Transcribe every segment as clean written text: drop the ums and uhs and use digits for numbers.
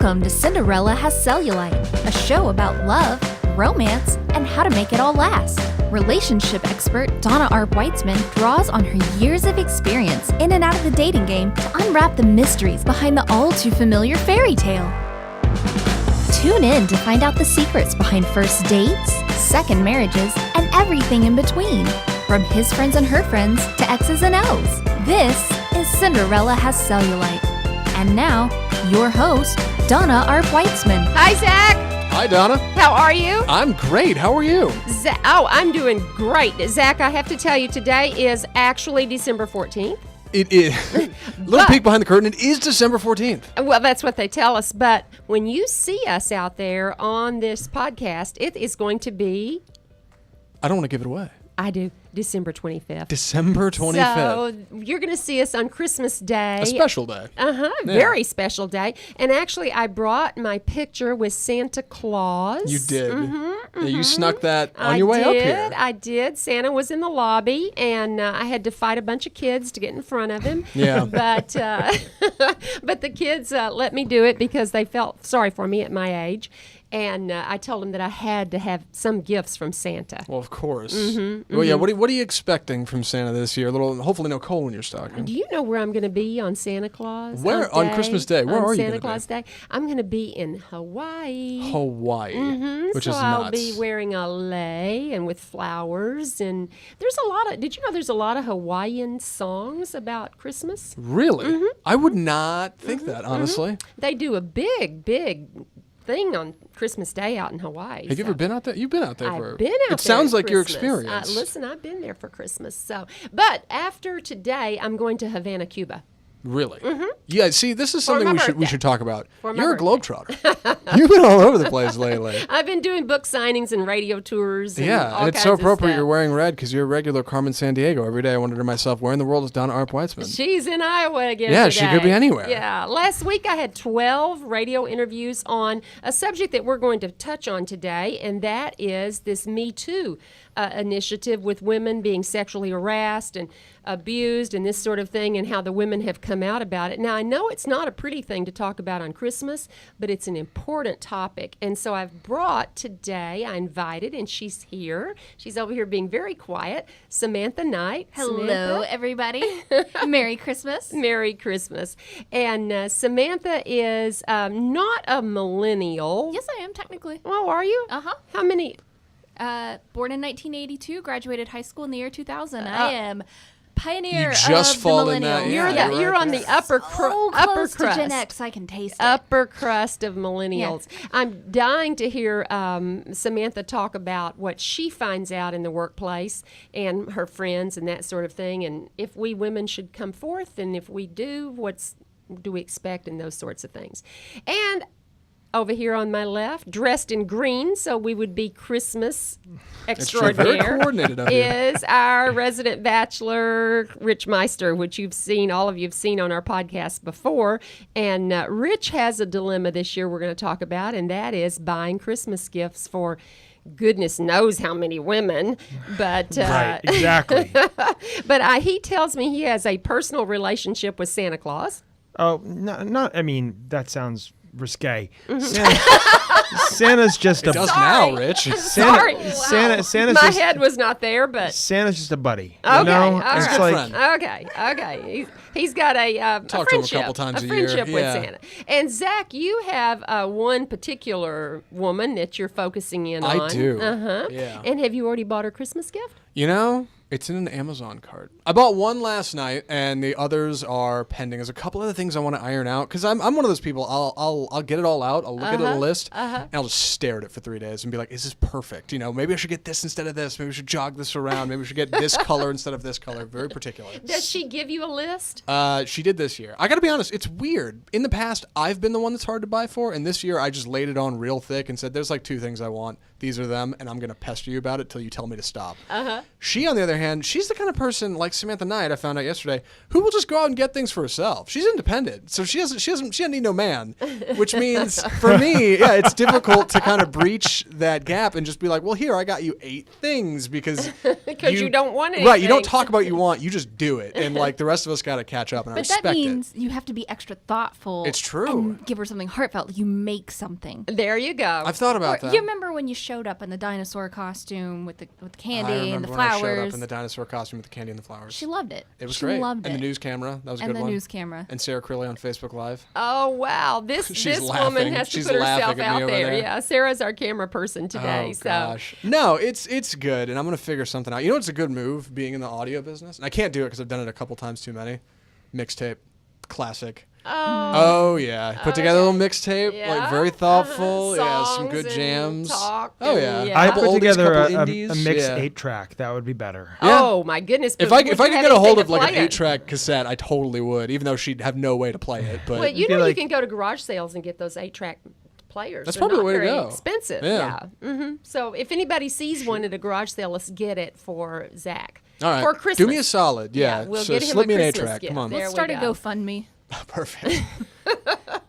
Welcome to Cinderella Has Cellulite, a show about love, romance, and how to make it all last. Relationship expert Donna Weitzman draws on her years of experience in and out of the dating game to unwrap the mysteries behind the all-too-familiar fairy tale. Tune in to find out the secrets behind first dates, second marriages, and everything in between. From his friends and her friends to X's and O's. This is Cinderella Has Cellulite. And now, your host, Donna Weitzman. Hi, Zach. Hi, Donna. How are you? I'm great. How are you? I'm doing great. Zach, I have to tell you, today is actually December 14th. It is. Little peek behind the curtain. It is December 14th. Well, that's what they tell us. But when you see us out there on this podcast, it is going to be... I don't want to give it away. I do. December 25th. December 25th. So you're going to see us on Christmas Day. A special day. Very special day. And actually, I brought my picture with Santa Claus. You did. Yeah, you snuck that on your way up here. I did. Santa was in the lobby, and I had to fight a bunch of kids to get in front of him. Yeah. But but the kids let me do it because they felt sorry for me at my age. And I told them that I had to have some gifts from Santa. Well, of course. Well, yeah. What are you expecting from Santa this year? Hopefully, no coal in your stocking. Do you know where I'm going to be on Santa Claus? Where on Christmas Day? Where are you? Santa Claus Day. I'm going to be in Hawaii. Which is nuts. I'll be wearing a lei and with flowers, and there's a lot of. Did you know there's a lot of Hawaiian songs about Christmas? Really? I would not think that, honestly. They do a big thing on Christmas Day out in Hawaii. Have you ever been out there? You've been out there I've been out there. It sounds like your Christmas. experience. Listen, I've been there for Christmas. But after today, I'm going to Havana, Cuba. Really? Yeah, see, this is something we should talk about. You're a globetrotter. You've been all over the place lately. I've been doing book signings and radio tours. And it's so appropriate you're wearing red because you're a regular Carmen Sandiego. Every day I wonder to myself, where in the world is Donna Weitzman? She's in Iowa again Yeah, today. she could be anywhere. Yeah. Last week I had 12 radio interviews on a subject that we're going to touch on today, and that is this metoo initiative with women being sexually harassed and abused and this sort of thing, and how the women have come out about it. Now, I know it's not a pretty thing to talk about on Christmas, but it's an important topic. And so I've brought today, I invited, and she's here. She's over here being very quiet, Samantha Knight. Hello, Samantha. everybody. Merry Christmas. Merry Christmas. And Samantha is not a millennial. Yes, I am, technically. Oh, are you? Uh-huh. How many? Born in 1982, graduated high school in the year 2000. I am pioneer You just of fall the in that. millennials. Yeah, You're on the upper close crust. to Gen X, I can taste it. Upper crust of millennials. Yeah. I'm dying to hear Samantha talk about what she finds out in the workplace and her friends and that sort of thing, and if we women should come forth, and if we do, what do we expect, and those sorts of things. And over here on my left, dressed in green, so we would be Christmas extraordinaire, very coordinated up here. is our resident bachelor, Rich Meister, which all of you have seen on our podcast before. And Rich has a dilemma this year we're going to talk about, and that is buying Christmas gifts for goodness knows how many women. But right, exactly. But he tells me he has a personal relationship with Santa Claus. Oh, not. I mean, that sounds risque. Santa's just It a. does now, Rich. Sorry. Santa's My just. head was not there, but Santa's just a buddy. okay, You know? all It's right. like Okay. He's got a Talk to him a friendship, couple times a year. friendship with Yeah. Santa. And Zach, you have one particular woman that you're focusing in on. I do. Yeah. And have you already bought her Christmas gift? You know, it's in an Amazon cart. I bought one last night, and the others are pending. There's a couple other things I want to iron out because I'm one of those people. I'll get it all out. I'll look at a list, and I'll just stare at it for 3 days and be like, "Is this perfect? You know, maybe I should get this instead of this. Maybe we should jog this around. Maybe we should get this color instead of this color." Very particular. Does she give you a list? She did this year. I got to be honest. It's weird. In the past, I've been the one that's hard to buy for, and this year I just laid it on real thick and said, "There's like 2 things I want. These are them, and I'm gonna pester you about it till you tell me to stop." She, on the other hand, other hand, she's the kind of person like Samantha Knight, I found out yesterday, who will just go out and get things for herself. She's independent, so she doesn't need no man. Which means for me, it's difficult to kind of breach that gap and just be like, well, here, I got you 8 things because you don't want anything. Right, you don't talk about what you want, you just do it. And like the rest of us got to catch up, and I respect it. But that means you have to be extra thoughtful. It's true. And give her something heartfelt. You make something. There you go. I've thought about that. You remember when you showed up in the dinosaur costume with the candy and the when I showed up flowers? in the dinosaur costume with the candy and the flowers. She loved it. It was she great. Loved and it. the news camera, that was a good one. And the news camera. And Sarah Crilly on Facebook Live. Oh, wow. This woman has to put herself out there. Yeah, Sarah's our camera person today. Oh, gosh. No, it's good, and I'm going to figure something out. You know what's a good move, being in the audio business? And I can't do it because I've done it a couple times too many. Mixtape. Classic. Oh yeah. Put together a little mixtape, like very thoughtful. Yeah, some good jams. Oh yeah. I put together a indies. mixed 8-track. That would be better. Yeah. Oh my goodness. If I could get a hold of like an 8-track cassette, I totally would, even though she'd have no way to play it. But well, you know, you can go to garage sales and get those 8-track players. That's They're probably not the way to very go. expensive. Yeah. So if anybody sees one at a garage sale, let's get it for Zach. All right. For Christmas. Do me a solid. Yeah. We'll So get him slip me an Christmas 8-track. gift. Come on. There Let's we start a go. GoFundMe. Perfect.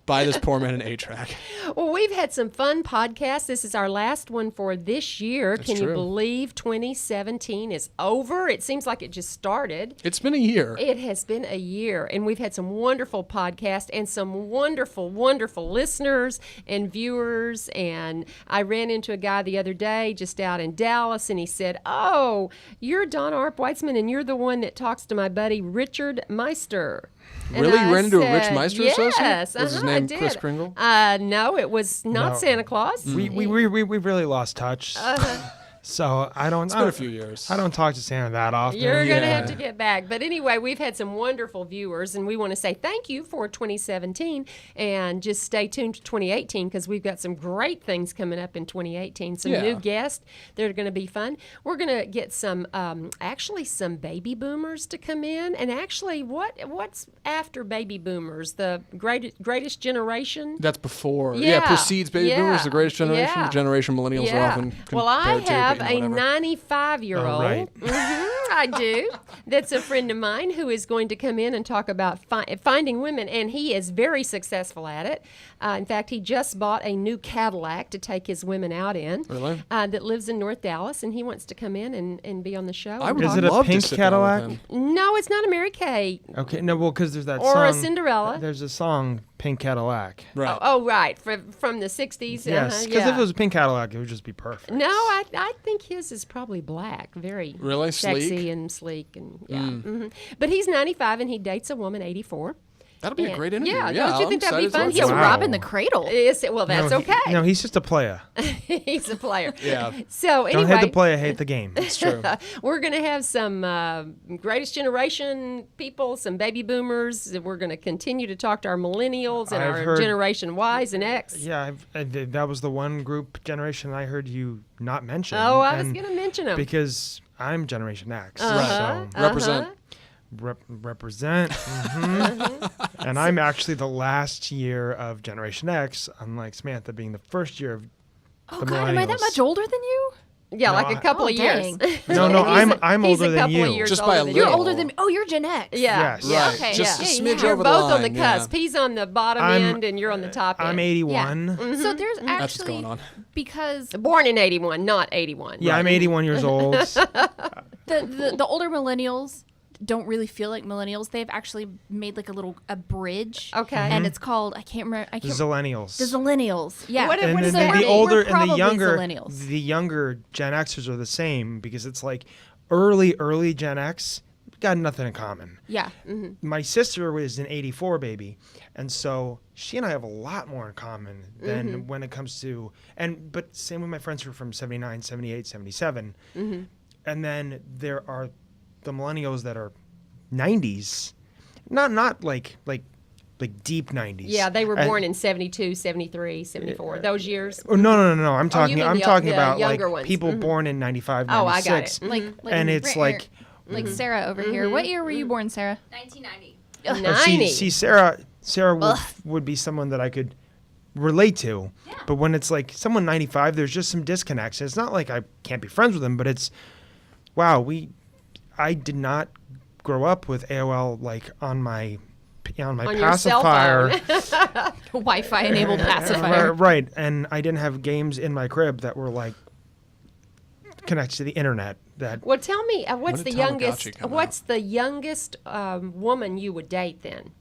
Buy this poor man an 8-track. Well, we've had some fun podcasts. This is our last one for this year. That's Can you true. believe 2017 is over? It seems like it just started. It's been a year. It has been a year, and we've had some wonderful podcasts and some wonderful, wonderful listeners and viewers. And I ran into a guy the other day just out in Dallas, and he said, "Oh, you're Donna Arp Weitzman, and you're the one that talks to my buddy Richard Meister." And Really? You I ran into a said, Rich Meister yes, associate? Was his name I did. Chris Kringle? No, it was not No. Santa Claus. We really lost touch. So I don't. It's been a few years. I don't talk to Santa that often. You're going to have to get back. But anyway, we've had some wonderful viewers, and we want to say thank you for 2017. And just stay tuned to 2018 because we've got some great things coming up in 2018. Some new guests that are going to be fun. We're going to get some, actually, some baby boomers to come in. And actually, what's after baby boomers? The greatest generation? That's before. Yeah. Precedes baby boomers, the greatest generation. Yeah. The generation millennials are often Well, I compared to, have but, you know, a whatever. 95-year-old. Oh, right. I do. That's a friend of mine who is going to come in and talk about finding women, and he is very successful at it. In fact, he just bought a new Cadillac to take his women out in. Really? That lives in North Dallas, and he wants to come in and be on the show. I would Is it a love pink to sit down with Cadillac? him. No, it's not a Mary Kay Okay, no, well, because there's that or song. a Cinderella. There's a song, Pink Cadillac. Right. Oh, right, from the 60s. Yes, because if it was a pink Cadillac, it would just be perfect. No, I think his is probably black. Very Really? sexy Sleek? and sleek, and yeah. But he's 95 and he dates a woman 84. That'll be a great interview. Yeah, don't you I'm think that'd be excited to fun? listen He's to it. Wow. Robbing the cradle. Well, that's No, okay. No, he's just a player. He's a player. Yeah. So Don't hate the anyway, player, hate the game. It's true. we're going to have some greatest generation people, some baby boomers. We're going to continue to talk to our millennials and I've our heard- Generation Ys and X. Yeah, that was the one group generation I heard you not mention. Oh, I was and going to mention them. because I'm Generation X. Uh-huh. So Represent. represent. And I'm actually the last year of Generation X, unlike Samantha being the first year of Oh the God, am I that millennials. much older than you? Yeah, No, like a couple Oh, of years. dang. No, I'm He's older a than couple of you. years Just by a older than You're little. you. older than me. Oh, you're Gen X. Yeah. Yes. Yeah. Okay, Just yeah. a Yeah, smidge You're over both the on the line, yeah. cusp. He's on the bottom I'm- end, and you're on the top end. I'm 81. So there's That's what's actually going on. because Born in 81, not 81. Yeah, I'm 81 years old. the older millennials don't really feel like millennials. They've actually made like a bridge. Okay. And it's called I can't remember. I The can't. Zillennials. The Zillennials. Yeah. What and does then that the mean? older We're and probably the Zillennials. younger Gen Xers are the same because it's like early Gen X got nothing in common. Yeah. My sister was an 84 baby, and so she and I have a lot more in common than when it comes to but same with my friends who are from 79, 78, 77. And then there are the millennials that are 90s, not like deep 90s. Yeah, they were And- born in 72, 73, 74. Those years. Oh, no. I'm talking. mean I'm the- talking the about like younger ones. people born in 95, Oh, I 96. got it. Like And it's like Sarah over here. What year were you born, Sarah? 1990. 90. see, Sarah would be someone that I could relate to. But when it's like someone 95, there's just some disconnects. It's not like I can't be friends with them, but it's wow, I did not grow up with AOL like on my on your cell pacifier. phone. Wi-Fi enabled pacifier. Right, and I didn't have games in my crib that were like connected to the internet. That Well, tell me, what's did the youngest? Tamagotchi come What's the youngest woman you would date then?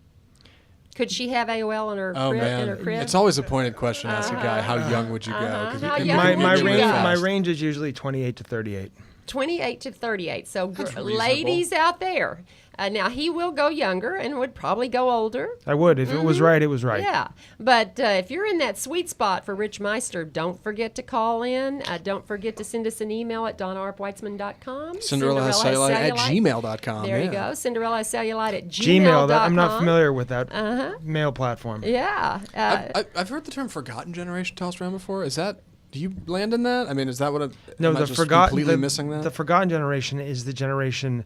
Could she have AOL in her Oh crib? man, In her crib? it's always a pointed question to ask a guy. How young would you go? 'Cause How you young can would you go? my range is usually 28 to 38. 28 to 38. So, reasonable. ladies out there, now he will go younger and would probably go older. I would if it was right. It was right. Yeah, but if you're in that sweet spot for Rich Meister, don't forget to call in. Don't forget to send us an email at donnaarpweitzman.com. Cinderella has cellulite at gmail.com. There you yeah. go. Cinderella has cellulite at Gmail. gmail.com. I'm not familiar with that mail platform. Yeah. I've heard the term "forgotten generation" tossed around before. Is that? Do you land in that? I mean, is that what? No, am I the just forgotten. completely missing that. The forgotten generation is the generation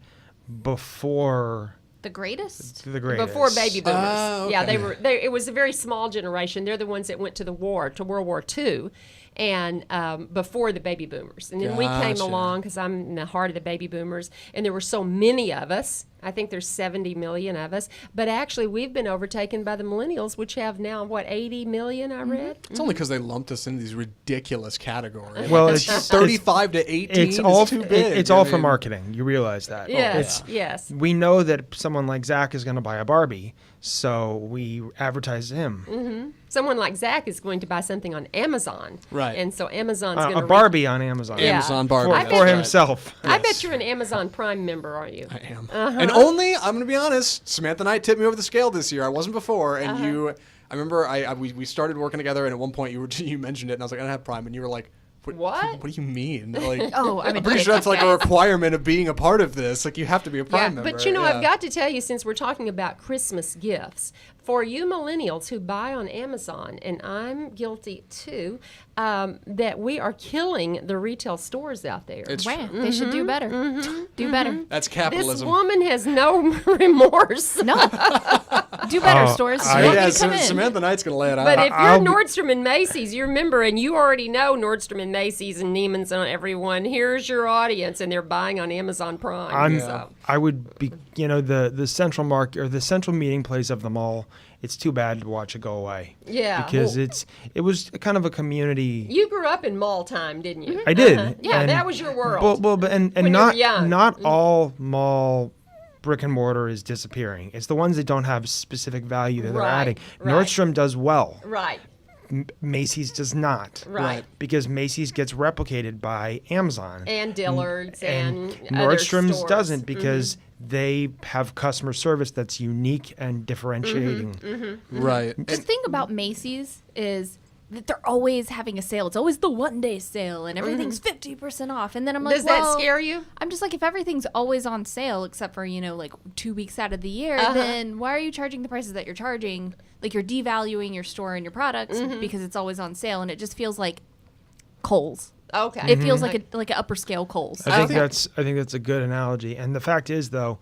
before The greatest? the greatest. Before baby boomers. Yeah, okay. it was a very small generation. They're the ones that went to the war, to World War II, and before the baby boomers. And then we came Gotcha. along because I'm in the heart of the baby boomers, and there were so many of us. I think there's 70 million of us. But actually, we've been overtaken by the millennials, which have now, 80 million, I read? It's only because they lumped us into these ridiculous categories. Well, Like, it's 35 to 18 it's all is too big. it's all I for mean, marketing. You realize that? Yes, yes. We know that someone like Zach is going to buy a Barbie, so we advertise him. Mm-hmm. Someone like Zach is going to buy something on Amazon. Right. And so Amazon's going A to... Barbie on Amazon. Yeah. Amazon Barbie. For, that's for right. himself. I bet you're an Amazon Prime member, aren't you? I am. And only, I'm going to be honest, Samantha Knight tipped me over the scale this year. I wasn't before. And I remember we started working together, and at one point you mentioned it, and I was like, I don't have Prime. And you were like, What? What do you mean? Like, I'm pretty sure that's like a requirement of being a part of this. Like, you have to be a Prime member. But I've got to tell you, since we're talking about Christmas gifts, for you millennials who buy on Amazon, and I'm guilty too, that we are killing the retail stores out there. It's Wow, true. they should do better. Do better. That's This capitalism. woman has no remorse. No. Do better, stores. You want me to come in. Samantha Knight's going to lay it out. But if you're I'll be- Nordstrom and Macy's, you remember, and you already know Nordstrom and Macy's and Neiman's and everyone, here's your audience, and they're buying on Amazon Prime. I would be, the central market or the central meeting place of them all. It's too bad to watch it go away. Yeah. Because it was kind of a community. You grew up in mall time, didn't you? I did. Yeah, and- that was your world. and when you were young. not all mall brick and mortar is disappearing. It's the ones that don't have specific value that they're Right, adding. right. Nordstrom does well. Right. Macy's does not. Right. Because Macy's gets replicated by Amazon. And Dillard's and other Nordstrom's stores. doesn't because they have customer service that's unique and differentiating. Right. The thing about Macy's is that they're always having a sale. It's always the one-day sale, and everything's 50% off. And then I'm like, Does that scare you? I'm just like, if everything's always on sale, except for, like 2 weeks out of the year, then why are you charging the prices that you're charging? Like, you're devaluing your store and your products because it's always on sale, and it just feels like Kohl's. Okay. It feels like an upper scale Kohl's. I think that's a good analogy. And the fact is, though,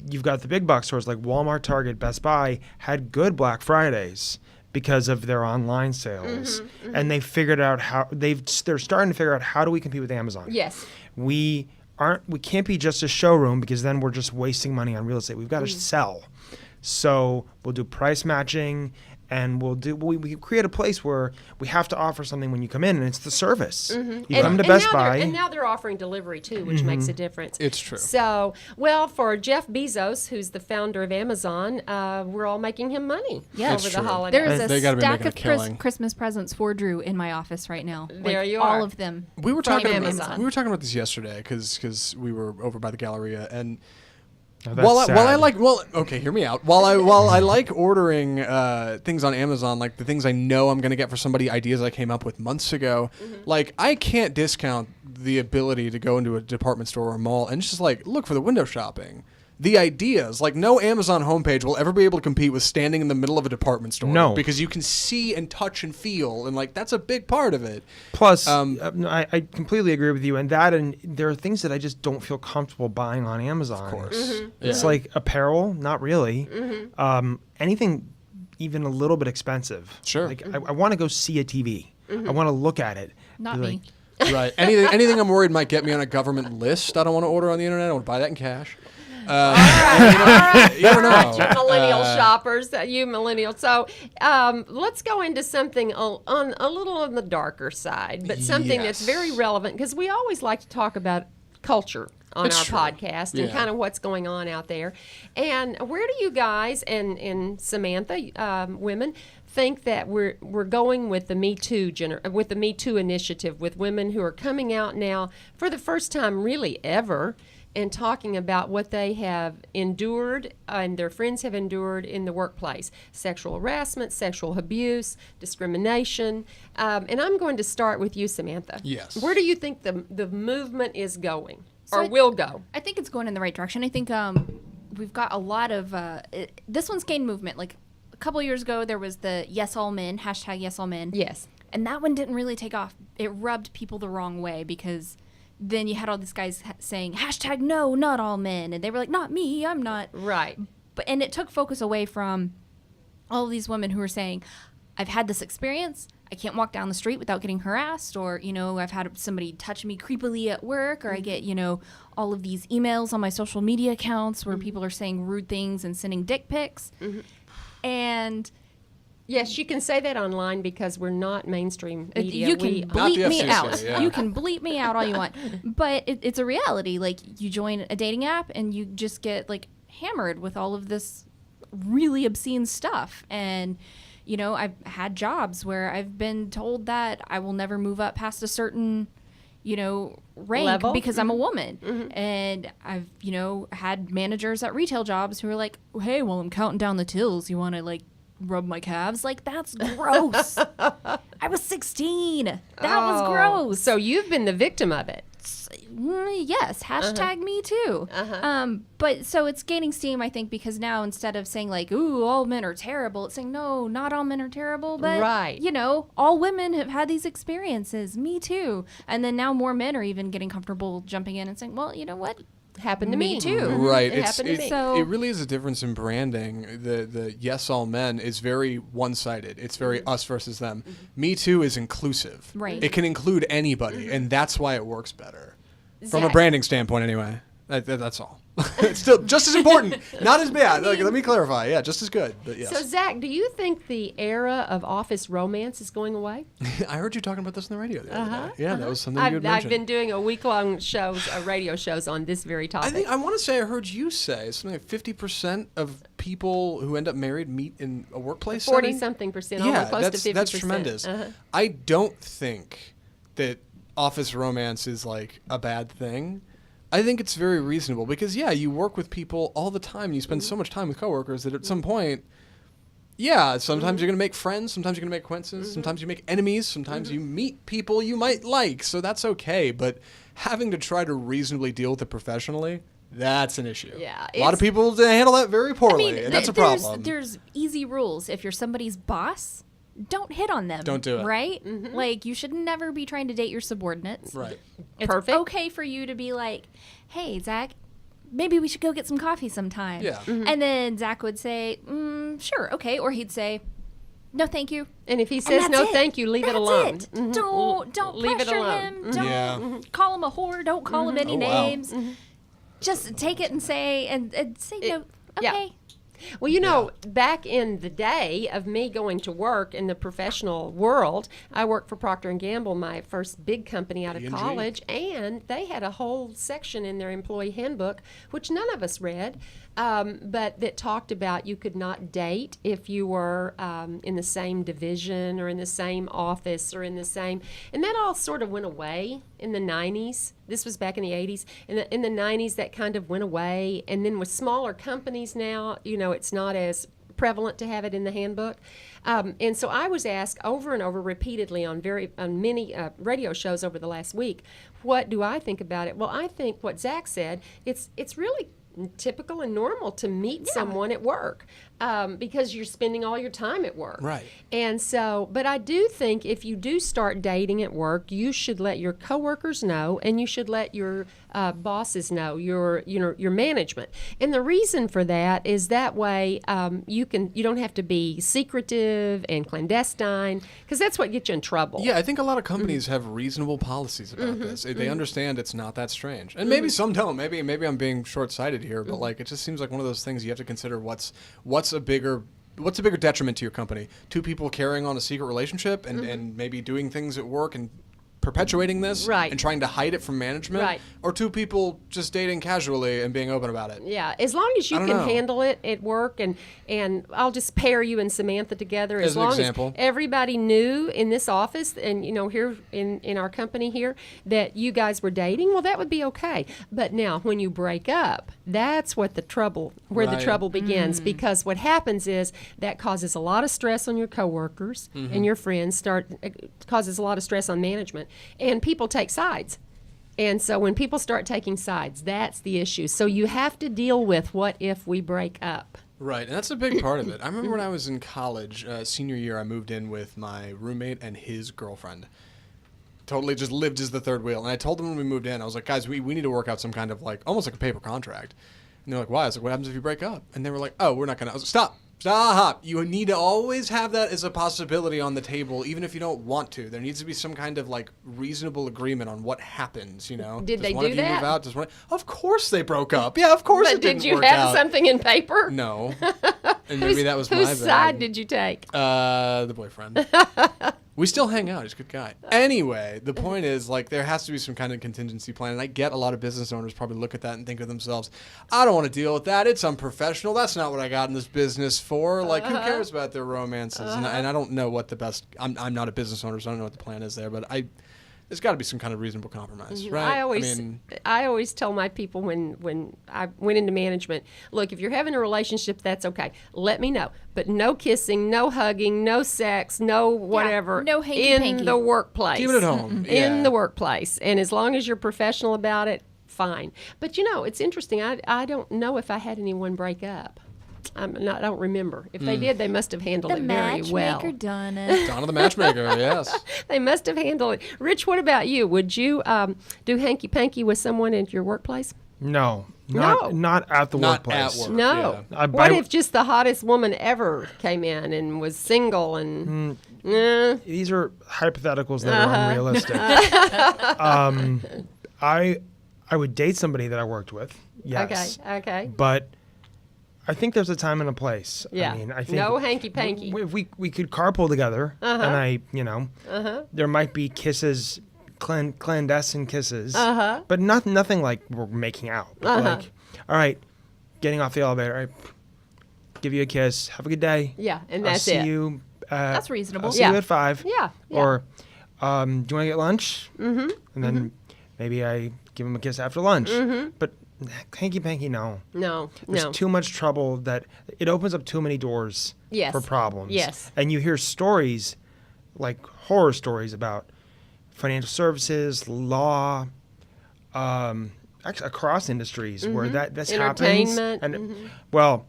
you've got the big box stores like Walmart, Target, Best Buy had good Black Fridays because of their online sales, and they figured out how they're starting to figure out how do we compete with Amazon. Yes. We can't be just a showroom because then we're just wasting money on real estate. We've got to sell. So we'll do price matching, and we create a place where we have to offer something when you come in, and it's the service. You come to Best Buy. And now they're offering delivery too, which makes a difference. It's true. So, for Jeff Bezos, who's the founder of Amazon, we're all making him money over the holidays. There's They a gotta be stack making a of killing. Christmas presents for Drew in my office right now. There you all are. of them. We were From talking Amazon. about, we were talking about this yesterday because we were over by the Galleria, and That's while I sad. like hear me out. While I like ordering things on Amazon, like the things I know I'm gonna get for somebody, ideas I came up with months ago, like I can't discount the ability to go into a department store or a mall and just like look for the window shopping. The ideas, like no Amazon homepage will ever be able to compete with standing in the middle of a department store. No. Because you can see and touch and feel, and like that's a big part of it. Plus, I completely agree with you. And there are things that I just don't feel comfortable buying on Amazon. Of course. It's like apparel, not really. Anything even a little bit expensive. Sure. Like I want to go see a TV. I want to look at it. Not Be me. like, Right. Anything I'm worried might get me on a government list. I don't want to order on the internet. I want to buy that in cash. You don't know. You millennial shoppers, you millennials. So let's go into something on a little on the darker side, but something that's very relevant because we always like to talk about culture on It's our true. podcast and kind of what's going on out there. And where do you guys and Samantha, women, think that we're going with the metoo initiative with women who are coming out now for the first time really ever and talking about what they have endured and their friends have endured in the workplace: sexual harassment, sexual abuse, discrimination. And I'm going to start with you, Samantha. Yes. Where do you think the movement is going or will go? I think it's going in the right direction. I think we've got a lot of this one's gained movement. Like a couple years ago, there was the Yes All Men, hashtag Yes All Men. Yes. And that one didn't really take off. It rubbed people the wrong way because then you had all these guys saying hashtag no, not all men. And they were like, not me, I'm not. Right. And it took focus away from all of these women who were saying, I've had this experience. I can't walk down the street without getting harassed, or, I've had somebody touch me creepily at work, or I get, all of these emails on my social media accounts where people are saying rude things and sending dick pics. And Yes, you can say that online because we're not mainstream media. you can Not bleep the me FCC, out. yeah. You can bleep me out all you want. But it's a reality. Like, you join a dating app and you just get, like, hammered with all of this really obscene stuff. And, I've had jobs where I've been told that I will never move up past a certain, rank Level? because I'm a woman. And I've, had managers at retail jobs who are like, hey, while I'm counting down the tills, you want to, like, rub my calves? Like, that's gross. I was 16. That was gross. So you've been the victim of it. Yes, hashtag me too. But so it's gaining steam, I think, because now instead of saying like, ooh, all men are terrible, it's saying, no, not all men are terrible, but, Right. All women have had these experiences. Me too. And then now more men are even getting comfortable jumping in and saying, well, you know what? Happened to me. too. Right. It happened to me. So- it really is a difference in branding. The yes all men is very one-sided. It's very us versus them. Me Too is inclusive. Right. It can include anybody, and that's why it works better. From a Zach. branding standpoint, anyway. That's all. It's still just as important. Not as bad. Like, let me clarify. Yeah, just as good. But yes. So, Zach, do you think the era of office romance is going away? I heard you talking about this on the radio the other day. Yeah, that was something you had I've mentioned. been doing a week-long radio shows on this very topic. I want to say I heard you say something like 50% of people who end up married meet in a workplace setting. 40-something%, Yeah, almost close to 50%. that's tremendous. I don't think that office romance is like a bad thing. I think it's very reasonable because, yeah, you work with people all the time. And you spend so much time with coworkers that at some point, yeah, sometimes you're going to make friends. Sometimes you're going to make acquaintances. Sometimes you make enemies. Sometimes you meet people you might like. So that's okay. But having to try to reasonably deal with it professionally, that's an issue. Yeah, a lot of people handle that very poorly, and that's a there's, problem. There's easy rules. If you're somebody's boss, don't hit on them. Don't do it. Right? Like, you should never be trying to date your subordinates. Right. It's Perfect. okay for you to be like, hey, Zach, maybe we should go get some coffee sometime. Yeah. And then Zach would say, sure, okay. Or he'd say, no, thank you. And if he And says that's no it. thank you, leave it That's alone. it. Mhm. Don't Leave it pressure alone. him. Don't Yeah. call him a whore. Don't call him any Oh, wow. names. Just take it and say, and say no. yeah. Okay. Well, back in the day of me going to work in the professional world, I worked for Procter & Gamble, my first big company out of P&G. college, and they had a whole section in their employee handbook, which none of us read, but that talked about you could not date if you were in the same division or in the same office or in the same, and that all sort of went away in the 90s. This was back in the 80s. In the 90s, that kind of went away. And then with smaller companies now, it's not as prevalent to have it in the handbook. And so I was asked over and over repeatedly on many radio shows over the last week, what do I think about it? Well, I think what Zach said, it's really typical and normal to meet someone at work because you're spending all your time at work. Right. And so, but I do think if you do start dating at work, you should let your coworkers know, and you should let your bosses know, your management. And the reason for that is that way you don't have to be secretive and clandestine, because that's what gets you in trouble. Yeah, I think a lot of companies have reasonable policies about this. They understand it's not that strange, and maybe some don't. Maybe I'm being short-sighted here, but like it just seems like one of those things you have to consider. What's a bigger detriment to your company? Two people carrying on a secret relationship and maybe doing things at work and perpetuating this and trying to hide it from management, or two people just dating casually and being open about it. Yeah, as long as you can handle it at work, and I'll just pair you and Samantha together. As long as everybody knew in this office and here in our company here that you guys were dating, well, that would be okay. But now when you break up, that's what the trouble begins, because what happens is that causes a lot of stress on your coworkers and your friends. Causes a lot of stress on management. And people take sides. And so when people start taking sides, that's the issue. So you have to deal with what if we break up. Right, and that's a big part of it. I remember when I was in college, senior year, I moved in with my roommate and his girlfriend. Totally just lived as the third wheel. And I told them when we moved in, I was like, guys, we need to work out some kind of almost like a paper contract. And they're like, why? I was like, what happens if you break up? And they were like, oh, we're not going to. I was like, stop. You need to always have that as a possibility on the table, even if you don't want to. There needs to be some kind of reasonable agreement on what happens. Did they do that? Move out? Of course they broke up. Yeah, of course it didn't work out. But did you have something in paper? No. And maybe that was my bad. Whose side did you take? The boyfriend. We still hang out. He's a good guy. Anyway, the point is, there has to be some kind of contingency plan. And I get a lot of business owners probably look at that and think of themselves, I don't want to deal with that. It's unprofessional. That's not what I got in this business for. Who cares about their romances? And I don't know what the best, I'm not a business owner, so I don't know what the plan is there. But there's got to be some kind of reasonable compromise, right? I always tell my people when I went into management, look, if you're having a relationship, that's okay. Let me know. But no kissing, no hugging, no sex, no whatever. No hanky-panky. In the workplace. Keep it at home. In the workplace. And as long as you're professional about it, fine. But it's interesting. I don't know if I had anyone break up. I don't remember. If they did, they must have handled it very well. The matchmaker, Donna. Donna the matchmaker, yes. They must have handled it. Rich, what about you? Would you do hanky-panky with someone at your workplace? No. Not at the workplace. At work. No. Yeah. What if just the hottest woman ever came in and was single and... These are hypotheticals that are unrealistic. I would date somebody that I worked with, yes. Okay. But I think there's a time and a place. Yeah. I think no hanky-panky. If we could carpool together, and there might be kisses, clandestine kisses, but nothing like we're making out. But all right, getting off the elevator, I give you a kiss, have a good day. Yeah, and I'll that's see it. you. That's reasonable. I'll see you at 5. Yeah. Or, do you want to get lunch? Mm-hmm. And then maybe I give him a kiss after lunch. Mm-hmm. But hanky-panky, no. There's too much trouble that it opens up too many doors for problems. Yes. And you hear stories, like horror stories about financial services, law, actually across industries where this happens. And well,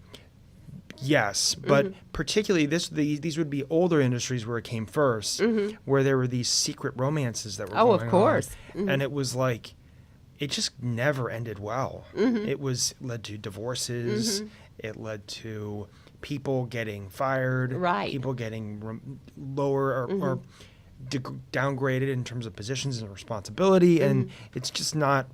yes, but particularly these would be older industries where it came first, where there were these secret romances that were going on. Oh, of course. And it was like, it just never ended well. It led to divorces. It led to people getting fired. Right. People getting lower or downgraded in terms of positions and responsibility, and it's just not.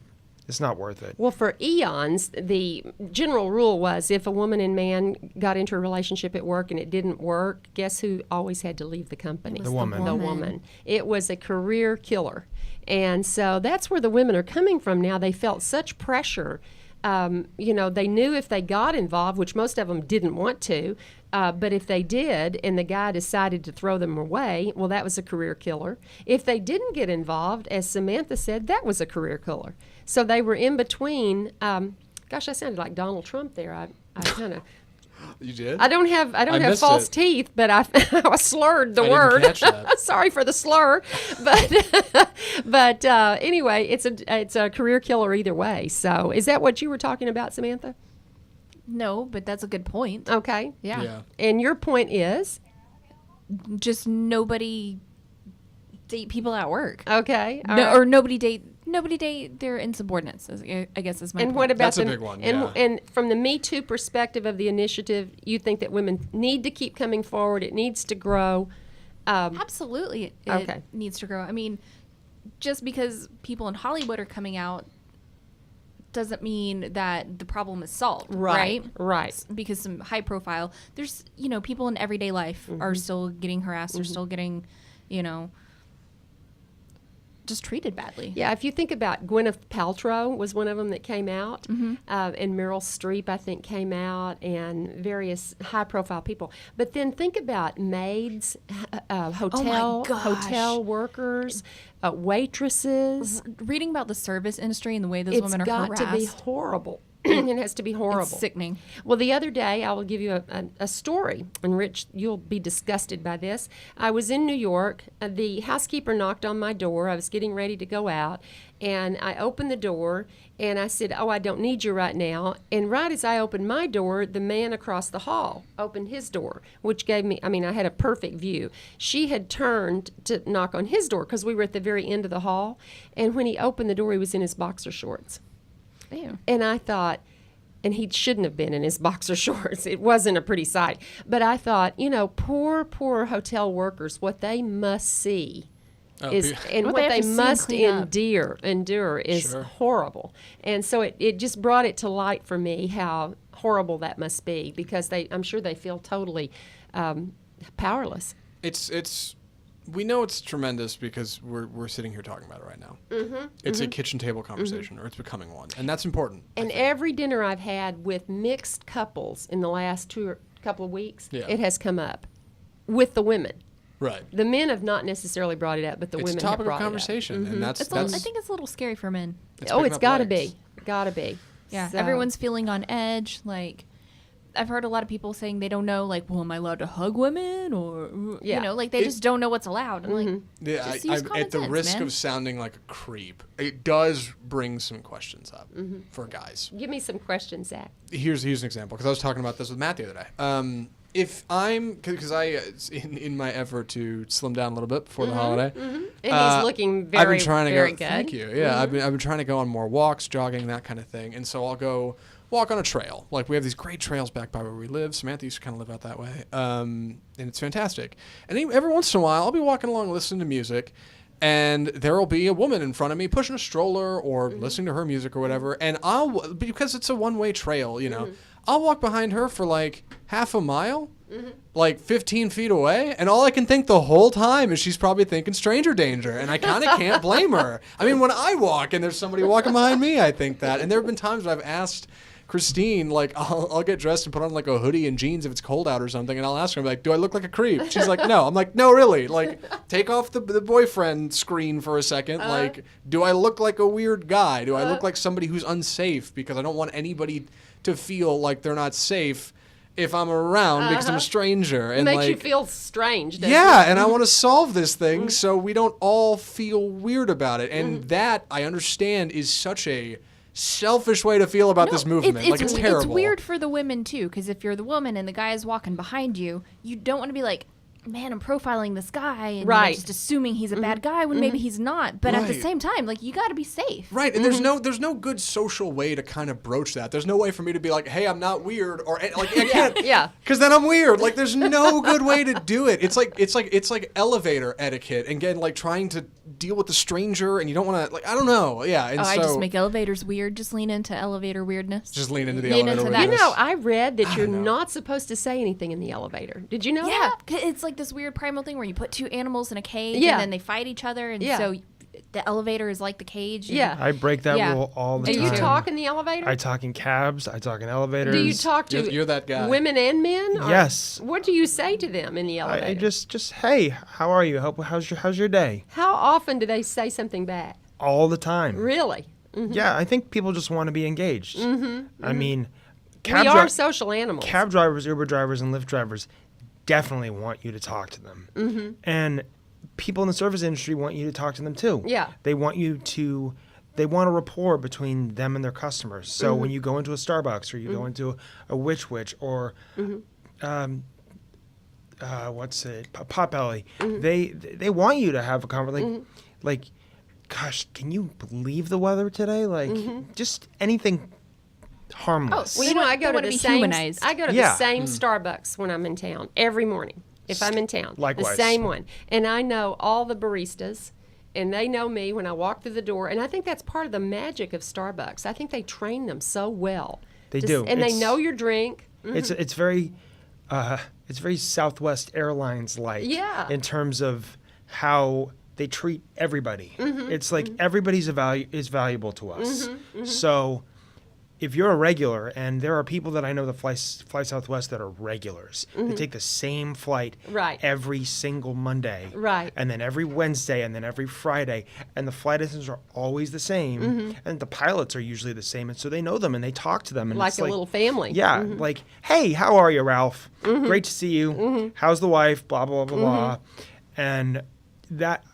It's not worth it. Well, for eons, the general rule was if a woman and man got into a relationship at work and it didn't work, guess who always had to leave the company? The woman. The woman. It was a career killer. And so that's where the women are coming from now. They felt such pressure. They knew if they got involved, which most of them didn't want to, but if they did and the guy decided to throw them away, well, that was a career killer. If they didn't get involved, as Samantha said, that was a career killer. So they were in between. Gosh, I sounded like Donald Trump there. I kind of You did? I don't have missed false it. teeth, but I slurred the I didn't word. catch that. Sorry for the slur, but anyway, it's a career killer either way. So is that what you were talking about, Samantha? No, but that's a good point. Okay. Yeah. And your point is? Just nobody date people at work. Okay. all No, right. or nobody date their insubordinates, I guess is my And point. what about That's a big one, yeah. And from the Me Too perspective of the initiative, you think that women need to keep coming forward. It needs to grow. Absolutely, it Okay. needs to grow. I mean, just because people in Hollywood are coming out doesn't mean that the problem is solved, right? Right. Because some high profile, there's, people in everyday life are still getting harassed, are still getting, just treated badly. Yeah, if you think about Gwyneth Paltrow was one of them that came out, and Meryl Streep, I think, came out, and various high-profile people. But then think about maids, hotel workers, waitresses. Reading about the service industry and the way those It's women are got harassed, to be horrible. It has to be horrible. it's sickening. Well, the other day, I will give you a story, and Rich, you'll be disgusted by this. I was in New York. The housekeeper knocked on my door. I was getting ready to go out, and I opened the door, and I said, "Oh, I don't need you right now." And right as I opened my door, the man across the hall opened his door, which gave me, I had a perfect view. She had turned to knock on his door because we were at the very end of the hall, and when he opened the door, he was in his boxer shorts. Ew. And I thought, and he shouldn't have been in his boxer shorts. It wasn't a pretty sight. But I thought, poor hotel workers, what they must see is, and What what they they have to see and must clean up. endure is Sure. horrible. And so it just brought it to light for me how horrible that must be, because I'm sure they feel totally powerless. We know it's tremendous because we're sitting here talking about it right now. It's a kitchen table conversation, or it's becoming one, and that's important. And every dinner I've had with mixed couples in the last couple of weeks, Yeah. it has come up with the women. Right. The men have not necessarily brought it up, but the It's a women topic have brought of conversation, and that's I think it's a little scary for men. it up. Oh, picking it's up got to legs. be. Got to be. Yeah, So- everyone's feeling on edge. Like, I've heard a lot of people saying they don't know, like, well, am I allowed to hug women? Or, Yeah. like, they just don't know what's allowed. I'm like, Yeah, just use common at the sense, risk man. of sounding like a creep, it does bring some questions up for guys. Give me some questions, Zach. Here's an example, because I was talking about this with Matt the other day. If I'm, because in my effort to slim down a little bit before the holiday, And he's looking very, I've been trying to very go. good. Thank you. Yeah, I've been trying to go on more walks, jogging, that kind of thing, and so I'll go walk on a trail. Like, we have these great trails back by where we live. Samantha used to kind of live out that way, and it's fantastic. And every once in a while, I'll be walking along listening to music, and there will be a woman in front of me pushing a stroller or listening to her music or whatever, and because it's a one-way trail, I'll walk behind her for like half a mile, like 15 feet away, and all I can think the whole time is she's probably thinking stranger danger, and I kind of can't blame her. I mean, when I walk and there's somebody walking behind me, I think that. And there have been times when I've asked Christine, like, I'll get dressed and put on like a hoodie and jeans if it's cold out or something, and I'll ask her, I'm like, do I look like a creep? She's like, no. I'm like, no, really. Like, take off the boyfriend screen for a second. Like, do I look like a weird guy? Do I look like somebody who's unsafe? Because I don't want anybody to feel like they're not safe if I'm around because I'm a stranger. And Makes like, you feel strange, doesn't yeah, it? and I want to solve this thing so we don't all feel weird about it. And that, I understand, is such a selfish way to feel about this movement. It's terrible. It's weird for the women, too, because if you're the woman and the guy is walking behind you, you don't want to be like, man, I'm profiling this guy and Right. just assuming he's a bad guy when maybe he's not. But at the Right. same time, like, you got to be safe. Right, and there's no good social way to kind of broach that. There's no way for me to be like, hey, I'm not weird, or like I can't, yeah. because then I'm weird. Like, there's no good way to do it. It's like elevator etiquette, and again, like trying to deal with the stranger, and you don't want to, like, I don't know, yeah. And I so just make elevators weird. Just lean into elevator weirdness. just lean into the lean elevator. into that. You weirdness. know, I read that you're know. not supposed to say anything in the elevator. Did you know Yeah, that? 'cause it's like this weird primal thing where you put two animals in a cage Yeah. and then they fight each other, and Yeah. so the elevator is like the cage. and- Yeah. I break that Yeah. rule all the Do time. you talk in the elevator? I talk in cabs. I talk in elevators. Do you talk to You're that guy. women and men? Or Yes. What do you say to them in the elevator? I just hey, how are you? How's your day? How often do they say something back? All the time. Really? Yeah, I think people just want to be engaged. I mean, We are social animals. Cab drivers, Uber drivers, and Lyft drivers definitely want you to talk to them. Mm-hmm. And people in the service industry want you to talk to them too. Yeah. They want a rapport between them and their customers. So when you go into a Starbucks or you go into a Witch or Potbelly, they want you to have a conversation. Like, gosh, can you believe the weather today? Like, just anything harmless. Well, I go to the same. humanized. I go to the same Starbucks when I'm in town every morning. If I'm in town, Likewise. the same one, and I know all the baristas, and they know me when I walk through the door. And I think that's part of the magic of Starbucks. I think they train them so well. They do, and they know your drink. It's very Southwest Airlines like. Yeah. In terms of how they treat everybody. It's like everybody's is valuable to us. So if you're a regular, and there are people that I know that fly Southwest that are regulars, they take the same flight every single Monday, and then every Wednesday, and then every Friday, and the flight attendants are always the same, and the pilots are usually the same, and so they know them and they talk to them, and Like it's a little family. Yeah, like, hey, how are you, Ralph? Great to see you. How's the wife? Blah blah blah blah, and that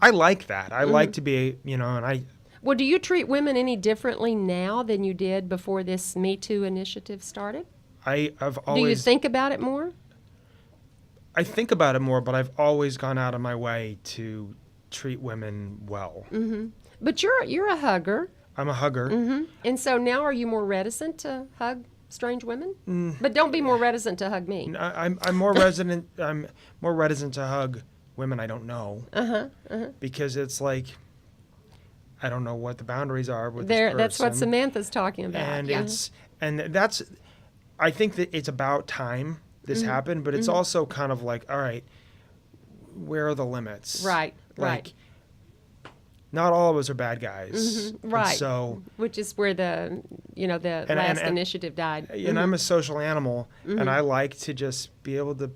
I like that. I like to be, and I. Well, do you treat women any differently now than you did before this Me Too initiative started? I've always. Do you think about it more? I think about it more, but I've always gone out of my way to treat women well. But you're a hugger. I'm a hugger. And so now are you more reticent to hug strange women? But don't be more reticent to hug me. I'm more reticent. I'm more reticent to hug women I don't know. Because it's like, I don't know what the boundaries are with this person. That's what Samantha's talking about. And I think that it's about time this happened, but it's also kind of like, all right, where are the limits? Right. Not all of us are bad guys. Right. So, which is where the last initiative died. And I'm a social animal, and I like to just be able to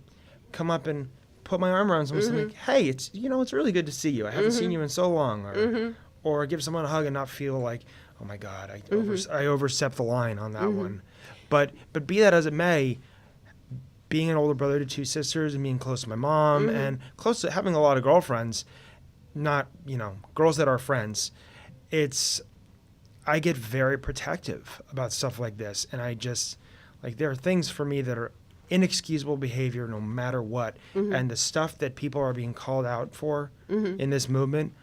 come up and put my arm around someone and like, hey, it's really good to see you. I haven't seen you in so long. Or give someone a hug and not feel like, oh my God, I overstepped the line on that one. But be that as it may, being an older brother to two sisters and being close to my mom and close to having a lot of girlfriends, not, girls that are friends, I get very protective about stuff like this. And I just, there are things for me that are inexcusable behavior no matter what. And the stuff that people are being called out for in this movement,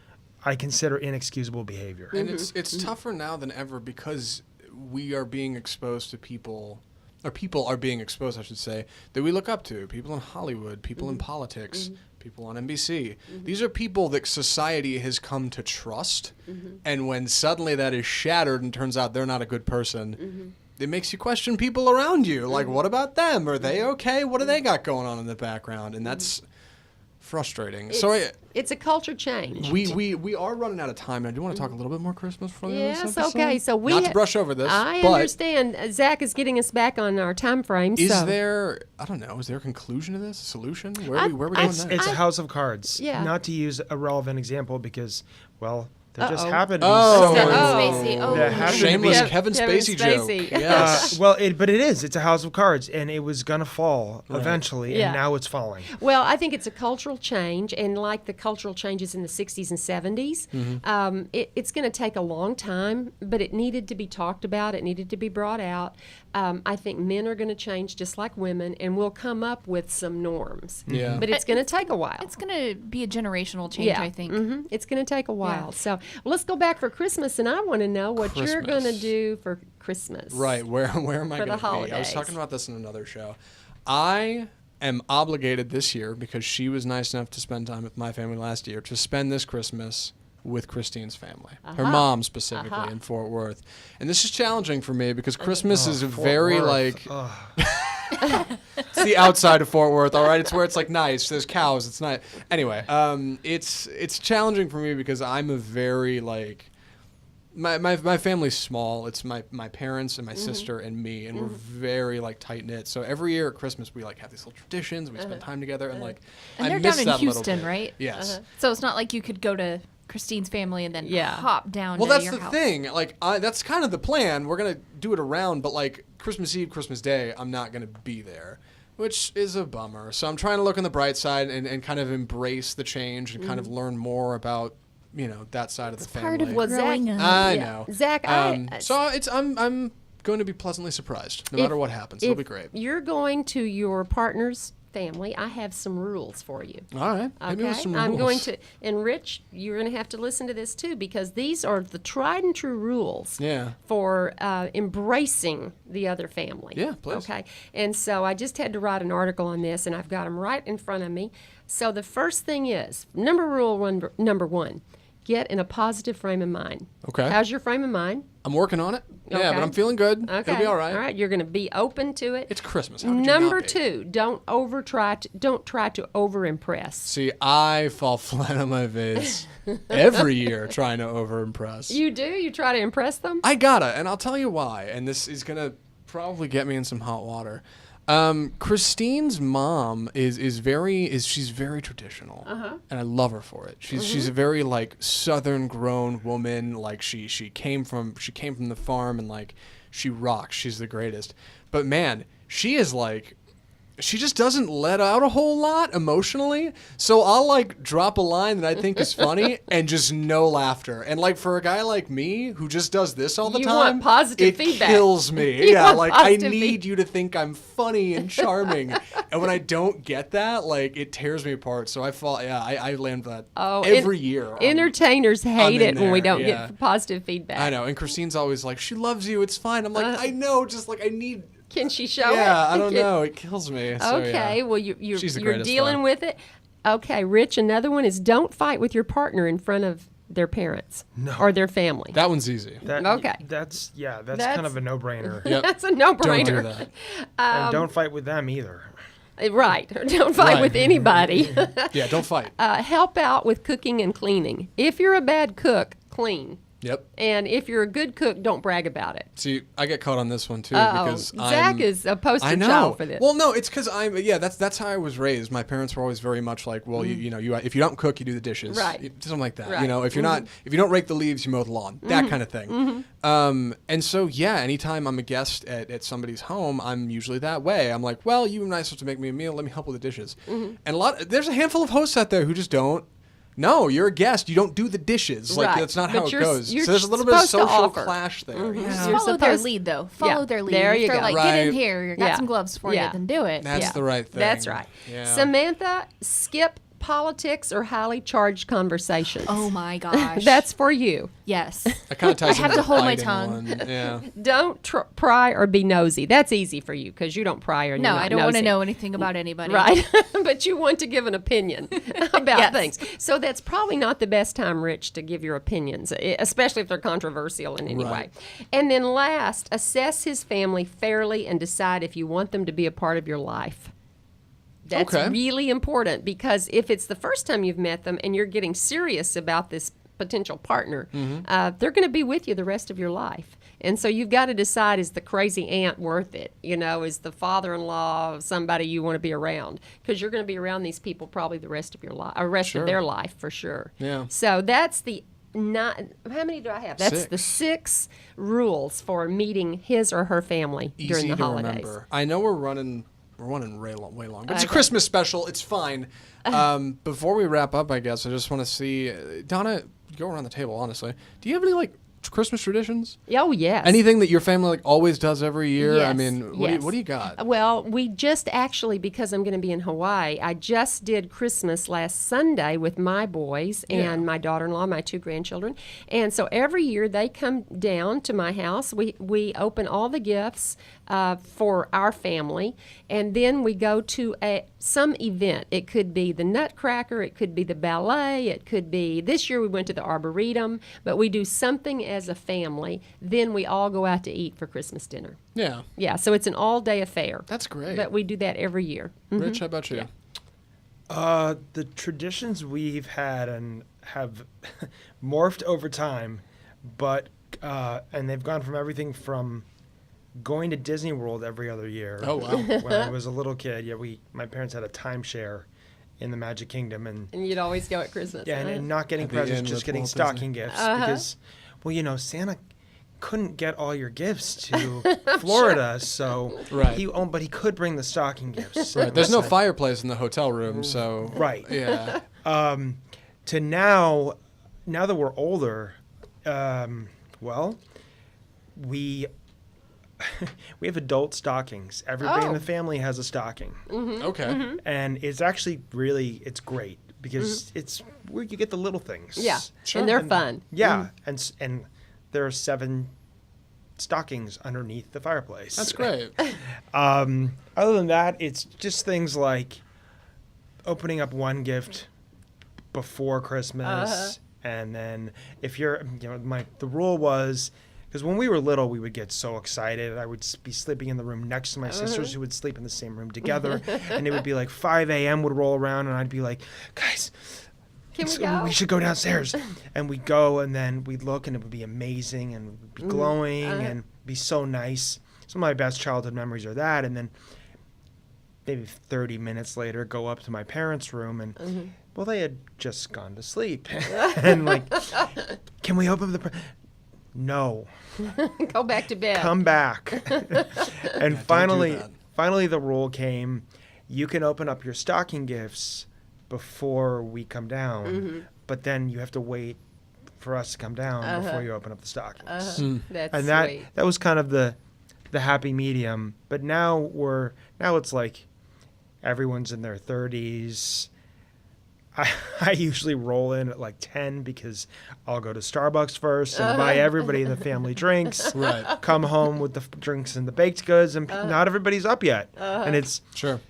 I consider inexcusable behavior. And it's tougher now than ever because we are being exposed to people, or people are being exposed, I should say, that we look up to. People in Hollywood, people in politics, people on NBC. These are people that society has come to trust. And when suddenly that is shattered and turns out they're not a good person, it makes you question people around you. Like, what about them? Are they okay? What do they got going on in the background? And that's frustrating. It's a culture change. We are running out of time. I do want to talk a little bit more Christmas for this episode. Okay. So not to brush over this. I understand. Zach is getting us back on our time frame. Is there? I don't know. Is there a conclusion to this? A solution? Where are we going next? It's a house of cards. Yeah. Not to use a relevant example because, well, there just happened. Shameless Kevin Spacey joke. Yes. But it is. It's a house of cards, and it was gonna fall eventually, and now it's falling. Well, I think it's a cultural change, and like the cultural changes in the 60s and 70s, it's going to take a long time, but it needed to be talked about. It needed to be brought out. I think men are going to change just like women, and we'll come up with some norms. Yeah. But it's going to take a while. It's going to be a generational change, I think. It's going to take a while. So let's go back for Christmas, and I want to know what you're going to do for Christmas. Right. Where am I going to be? I was talking about this in another show. I am obligated this year, because she was nice enough to spend time with my family last year, to spend this Christmas with Christine's family, her mom specifically in Fort Worth. And this is challenging for me because Christmas is very like... It's the outside of Fort Worth, all right? It's where it's like nice. There's cows. It's nice. Anyway, it's challenging for me because I'm a very like... My family's small. It's my parents and my sister and me, and we're very like tight knit. So every year at Christmas we like have these little traditions. We spend time together, and like and I they're miss down in that Houston, bit. right? Yes. So it's not like you could go Christine's family and then Yeah. hop down Well, to that's your the house. thing. Like, that's kind of the plan. We're gonna do it around, but like Christmas Eve, Christmas Day, I'm not gonna be there, which is a bummer. So I'm trying to look on the bright side and kind of embrace the change and kind of learn more about that side of the family. Part of Well, Zach, growing up. I yeah. know, Zach, so I'm going to be pleasantly surprised no matter what happens. It'll be great. You're going to your partner's family. I have some rules for you. All right, hit me with some I'm rules. going to, and Rich, you're going to have to listen to this too, because these are the tried and true rules Yeah. for embracing the other family. Yeah, please. Okay, and so I just had to write an article on this, and I've got them right in front of me. So the first thing is number one, get in a positive frame of mind. Okay. How's your frame of mind? I'm working on it. Yeah, Okay. but I'm feeling good. Okay. It'll be all right. All right, you're going to be open to it. It's Christmas. How could you Number not be? 2, don't try to over impress. See, I fall flat on my face every year trying to over-impress. You do? You try to impress them? I gotta, and I'll tell you why. And this is gonna probably get me in some hot water. Christine's mom she's very traditional, and I love her for it. She's a very like Southern-grown woman. Like she came from the farm, and like she rocks. She's the greatest. But man, she is like. She just doesn't let out a whole lot emotionally. So I'll like drop a line that I think is funny and just no laughter. And like for a guy like me who just does this all the You time, want positive it feedback. kills me. You Yeah, want like I positive need you to think I'm funny and charming. And when I don't get that, like it tears me apart. So I land that every year. Entertainers hate in it when we there, don't yeah. get positive feedback. I know. And Christine's always like, she loves you. It's fine. I'm like, I know. Just like I need. Can she show it? Yeah, I don't know. It kills me. So, Okay, yeah. well, She's the you're greatest, dealing though. with it. Okay, Rich, another one is don't fight with your partner in front of their parents or their family. That one's easy. Okay. That's That's- kind of a no-brainer. Yep. That's a Don't no-brainer. do that. And don't fight with them either. Right. Don't fight Right. with anybody. Yeah, don't fight. Help out with cooking and cleaning. If you're a bad cook, clean. Yep. And if you're a good cook, don't brag about it. See, I get caught on this one too because Zach is a poster I know. child for this. Well, no, it's because that's how I was raised. My parents were always very much like, well, you if you don't cook, you do the dishes, Right. Something like that. Right. You know, if you don't rake the leaves, you mow the lawn, that kind of thing. And so anytime I'm a guest at somebody's home, I'm usually that way. I'm like, well, you and I supposed to make me a meal. Let me help with the dishes. And there's a handful of hosts out there who just don't. No, you're a guest. You don't do the dishes. Like Right. that's not But how it you're goes. you're So there's a little bit of supposed to social offer. clash there. Yeah. You're Follow their supposed- lead, though. Yeah, Follow their lead. there If you they're go. like, Right. get in here, got Yeah. some gloves for Yeah. you, then do it. That's the right thing. That's right. Yeah. Samantha, skip politics or highly charged conversations. Oh my gosh. That's for you. yes. That kind of ties I have into to the hold my fighting tongue. one. Yeah. Don't pry or be nosy. That's easy for you because you don't pry or No, you're not I don't want to nosy. know anything about anybody. Right. But you want to give an opinion about Yes. things. So that's probably not the best time, Rich, to give your opinions, especially if they're controversial in any way. Right. And then last, assess his family fairly and decide if you want them to be a part of your life. That's Okay. really important because if it's the first time you've met them and you're getting serious about this potential partner, they're going to be with you the rest of your life. And so you've got to decide, is the crazy aunt worth it? You know, is the father-in-law somebody you want to be around? Because you're going to be around these people probably the rest of your life, or rest Sure. of their life for sure. Yeah. So that's the how many do I have? That's the 6 rules for meeting his or her family during Easy the to holidays. remember. I know we're running way long, but it's a Okay. Christmas special. It's fine. Before we wrap up, I guess I just want to see Donna. Go around the table, honestly. Do you have any like Christmas traditions? Oh, yes. Anything that your family like always does every year? I Yes, mean, yes. what do you got? Well, we just actually, because I'm going to be in Hawaii, I just did Christmas last Sunday with my boys and my daughter-in-law, my 2 grandchildren. And so every year they come down to my house. We open all the gifts for our family, and then we go to some event. It could be the Nutcracker, it could be the ballet, it could be, this year we went to the Arboretum, but we do something as a family. Then we all go out to eat for Christmas dinner. Yeah, Yeah, so it's an all-day affair. that's great. But we do that every year. Rich, how about you? The traditions we've had and have morphed over time, but and they've gone from everything from going to Disney World every other year. Oh, wow. When I was a little kid, my parents had a timeshare in the Magic Kingdom, and you'd always go at Christmas. and not getting At the presents, end just with getting Walt stocking Disney. gifts because, well, Santa couldn't get all your gifts to Florida, so Right. but he could bring the stocking gifts. Right. There's no fireplace in the hotel room, so Right. Yeah. To now that we're older, well, we have adult stockings. Everybody in the family has a stocking, Okay. and it's actually it's great because it's where you get the little things. Yeah, Sure. and they're fun. Yeah, and there are 7 stockings underneath the fireplace. That's great. Other than that, it's just things like opening up one gift before Christmas, and then if you're, the rule was, because when we were little, we would get so excited. I would be sleeping in the room next to my sisters who would sleep in the same room together, and it would be like 5 a.m. would roll around, and I'd be like, guys, Can we go? we should go downstairs. And we'd go, and then we'd look, and it would be amazing, and it would be glowing, and be so nice. Some of my best childhood memories are that, and then maybe 30 minutes later, go up to my parents' room, and, well, they had just gone to sleep. And like, can we open the... No. Go back to bed. Come back. And finally the rule came, you can open up your stocking gifts before we come down, but then you have to wait for us to come down before you open up the stockings. That's And sweet. that was kind of the happy medium. But now it's like everyone's in their 30s. I usually roll in at like 10 because I'll go to Starbucks first and buy everybody in the family drinks. Right. Come home with the drinks and the baked goods, and not everybody's up yet. And it's, Sure.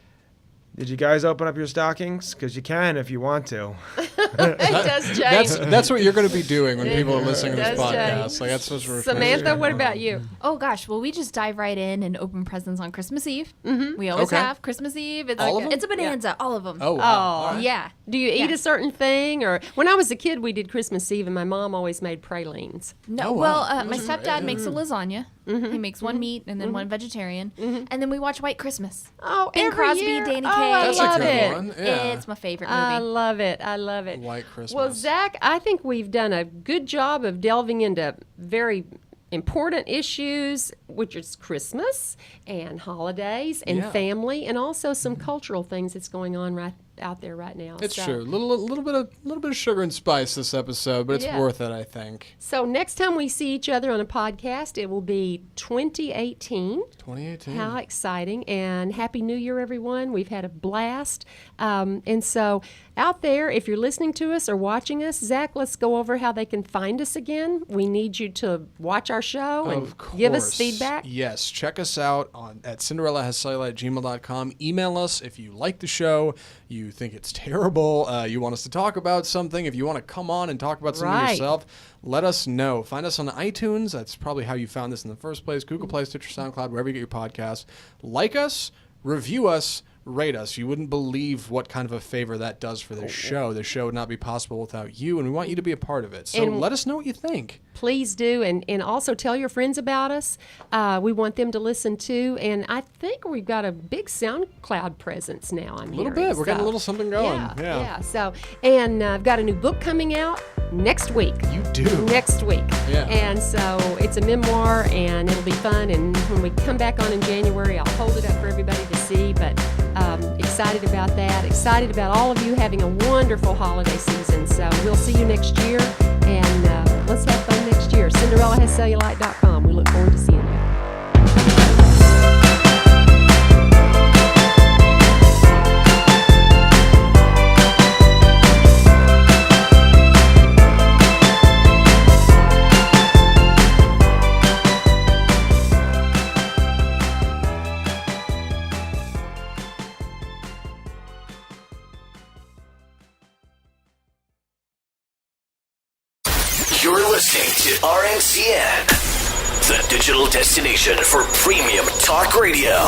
did you guys open up your stockings? Because you can if you want to. It does change. That's what you're going to be doing when people are listening to this does podcast. change. Like that's what we're. Samantha, what about you? Oh gosh, well we just dive right in and open presents on Christmas Eve. We always Okay. have Christmas Eve. It's All of them? it's a bonanza, all of them. Oh wow. All right. Yeah. Do you eat Yeah. a certain thing? Or when I was a kid, we did Christmas Eve, and my mom always made pralines. No, Oh, wow. well, my That's stepdad great. makes a lasagna. He makes one meat and then one vegetarian, and then we watch White Christmas. Oh, Bing every Crosby, year. Danny Oh, Kaye. I That's a love good it. one. Yeah. It's my favorite movie. I love it. I love it. White Christmas. Well, Zach, I think we've done a good job of delving into very important issues, which is Christmas and holidays and Yeah. family, and also some cultural things that's going on right out there right now. It's So- true. Little bit of sugar and spice this episode, but it's Yeah. worth it, I think. So next time we see each other on a podcast, it will be 2018. 2018. How exciting. And Happy New Year, everyone. We've had a blast. And so out there, if you're listening to us or watching us, Zach, let's go over how they can find us again. We need you to watch our show and Of course. give us feedback. Yes, check us out at cinderellahascellulite@gmail.com. Email us if you like the show, you think it's terrible, you want us to talk about something, if you want to come on and talk about something Right. yourself, let us know. Find us on iTunes. That's probably how you found this in the first place. Google Play, Stitcher, SoundCloud, wherever you get your podcasts. Like us, review us, rate us. You wouldn't believe what kind of a favor that does for this show. The show would not be possible without you, and we want you to be a part of it. So And- let us know what you think. Please do, and also tell your friends about us. We want them to listen too, and I think we've got a big SoundCloud presence now. A little bit. We're getting a little something going. Yeah. So, and I've got a new book coming out next week. You do. Next week. Yeah. And so it's a memoir, and it'll be fun. And when we come back on in January, I'll hold it up for everybody to see. But excited about that. Excited about all of you having a wonderful holiday season. So we'll see you next year, and let's have fun next year. CinderellaHasCellulite.com. We look forward to seeing you. You're listening to RNCN, the digital destination for premium talk radio.